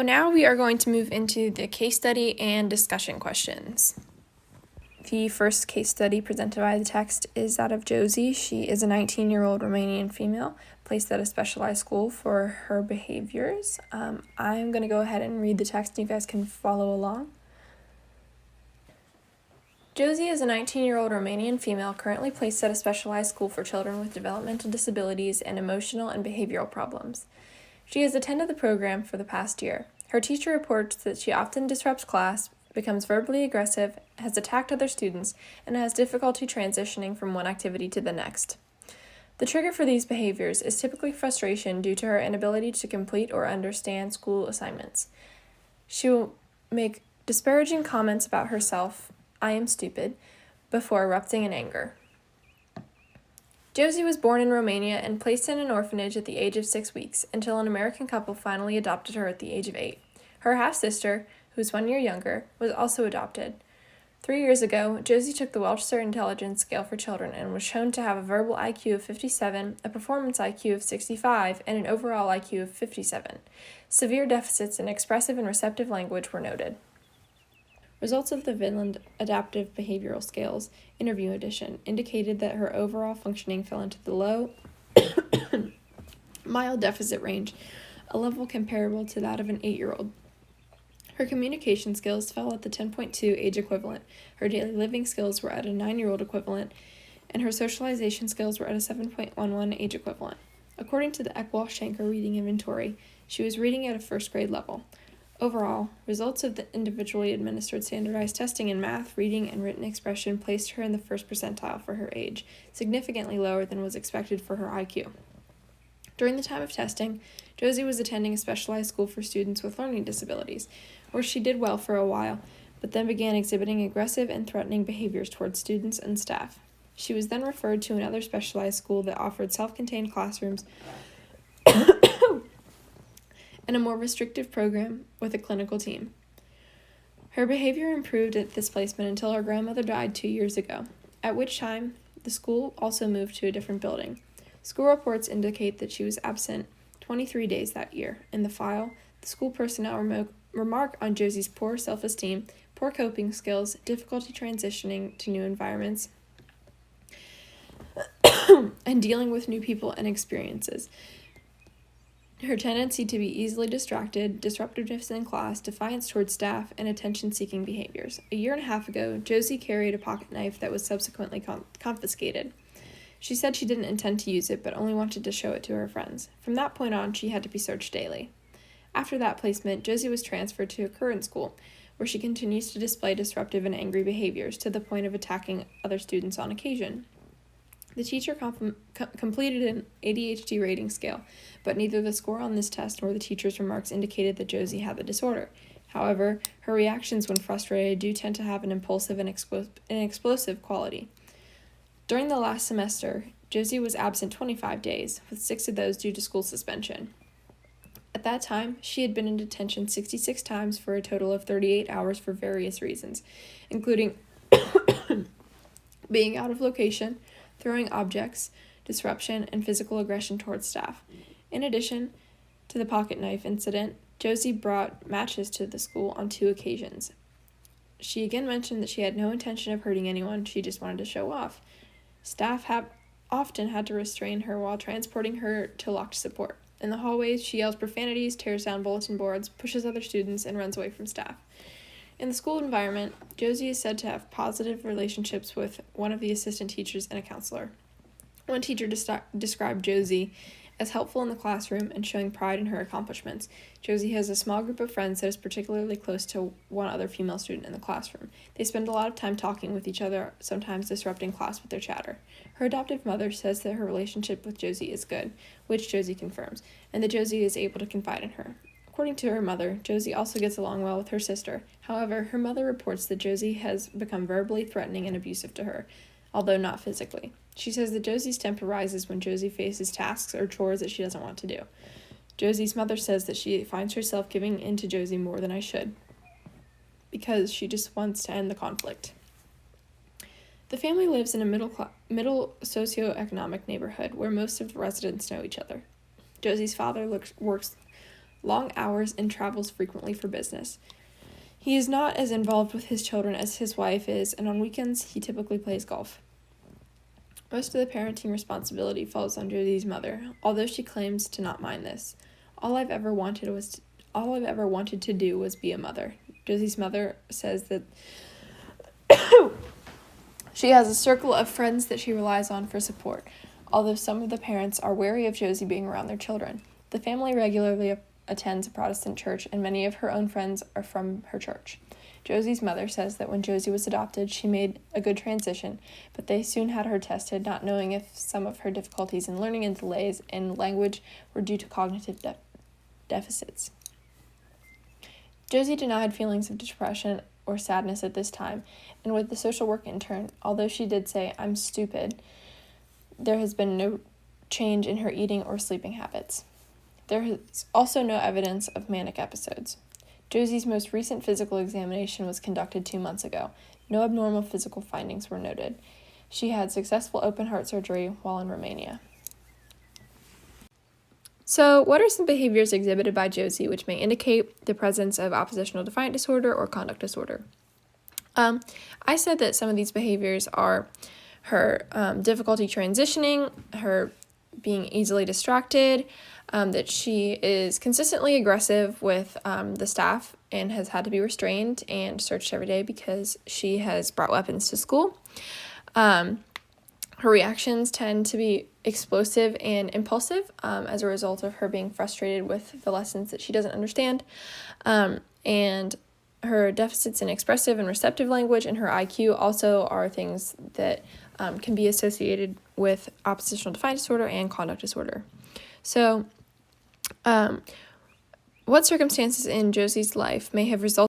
Now we are going to move into the case study and discussion questions. The first case study presented by the text is that of Josie. She is a 19-year-old Romanian female placed at a specialized school for her behaviors. I'm going to go ahead and read the text and you guys can follow along. Josie is a 19-year-old Romanian female currently placed at a specialized school for children with developmental disabilities and emotional and behavioral problems. She has attended the program for the past year. Her teacher reports that she often disrupts class, becomes verbally aggressive, has attacked other students, and has difficulty transitioning from one activity to the next. The trigger for these behaviors is typically frustration due to her inability to complete or understand school assignments. She will make disparaging comments about herself, "I am stupid," before erupting in anger. Josie was born in Romania and placed in an orphanage at the age of 6 weeks until an American couple finally adopted her at the age of 8. Her half-sister, who is 1 year younger, was also adopted. 3 years ago, Josie took the Wechsler Intelligence Scale for Children and was shown to have a verbal IQ of 57, a performance IQ of 65, and an overall IQ of 57. Severe deficits in expressive and receptive language were noted. Results of the Vinland Adaptive Behavioral Scales Interview Edition indicated that her overall functioning fell into the low, mild deficit range, a level comparable to that of an 8-year-old. Her communication skills fell at the 10.2 age equivalent, her daily living skills were at a 9-year-old equivalent, and her socialization skills were at a 7.11 age equivalent. According to the Eckwall-Shanker Reading Inventory, she was reading at a first grade level. Overall, results of the individually administered standardized testing in math, reading, and written expression placed her in the first percentile for her age, significantly lower than was expected for her IQ. During the time of testing, Josie was attending a specialized school for students with learning disabilities, where she did well for a while, but then began exhibiting aggressive and threatening behaviors towards students and staff. She was then referred to another specialized school that offered self-contained classrooms and a more restrictive program with a clinical team. Her behavior improved at this placement until her grandmother died 2 years ago, at which time the school also moved to a different building. School reports indicate that she was absent 23 days that year. In the file, the school personnel remark on Josie's poor self-esteem, poor coping skills, difficulty transitioning to new environments, and dealing with new people and experiences. Her tendency to be easily distracted, disruptiveness in class, defiance towards staff, and attention-seeking behaviors. A year and a half ago, Josie carried a pocket knife that was subsequently confiscated. She said she didn't intend to use it, but only wanted to show it to her friends. From that point on, she had to be searched daily. After that placement, Josie was transferred to a current school, where she continues to display disruptive and angry behaviors to the point of attacking other students on occasion. The teacher completed an ADHD rating scale, but neither the score on this test nor the teacher's remarks indicated that Josie had the disorder. However, her reactions when frustrated do tend to have an impulsive and explosive quality. During the last semester, Josie was absent 25 days, with 6 of those due to school suspension. At that time, she had been in detention 66 times for a total of 38 hours for various reasons, including being out of location, throwing objects, disruption, and physical aggression towards staff. In addition to the pocket knife incident, Josie brought matches to the school on 2 occasions. She again mentioned that she had no intention of hurting anyone, she just wanted to show off. Staff often had to restrain her while transporting her to locked support. In the hallways, she yells profanities, tears down bulletin boards, pushes other students, and runs away from staff. In the school environment, Josie is said to have positive relationships with one of the assistant teachers and a counselor. One teacher described Josie as helpful in the classroom and showing pride in her accomplishments. Josie has a small group of friends that is particularly close to one other female student in the classroom. They spend a lot of time talking with each other, sometimes disrupting class with their chatter. Her adoptive mother says that her relationship with Josie is good, which Josie confirms, and that Josie is able to confide in her. According to her mother, Josie also gets along well with her sister. However, her mother reports that Josie has become verbally threatening and abusive to her, although not physically. She says that Josie's temper rises when Josie faces tasks or chores that she doesn't want to do. Josie's mother says that she finds herself giving in to Josie more than I should, because she just wants to end the conflict. The family lives in a middle socioeconomic neighborhood where most of the residents know each other. Josie's father works long hours, and travels frequently for business. He is not as involved with his children as his wife is, and on weekends he typically plays golf. Most of the parenting responsibility falls on Josie's mother, although she claims to not mind this. All I've ever wanted to do was be a mother. Josie's mother says that she has a circle of friends that she relies on for support, although some of the parents are wary of Josie being around their children. The family regularly attends a Protestant church, and many of her own friends are from her church. Josie's mother says that when Josie was adopted, she made a good transition, but they soon had her tested, not knowing if some of her difficulties in learning and delays in language were due to cognitive deficits. Josie denied feelings of depression or sadness at this time, and with the social work intern, although she did say, "I'm stupid," there has been no change in her eating or sleeping habits. There is also no evidence of manic episodes. Josie's most recent physical examination was conducted 2 months ago. No abnormal physical findings were noted. She had successful open heart surgery while in Romania. So, what are some behaviors exhibited by Josie which may indicate the presence of oppositional defiant disorder or conduct disorder? I said that some of these behaviors are her difficulty transitioning, her being easily distracted, that she is consistently aggressive with the staff and has had to be restrained and searched every day because she has brought weapons to school. Her reactions tend to be explosive and impulsive as a result of her being frustrated with the lessons that she doesn't understand. And her deficits in expressive and receptive language and her IQ also are things that can be associated with oppositional defiant disorder and conduct disorder. So, what circumstances in Josie's life may have resulted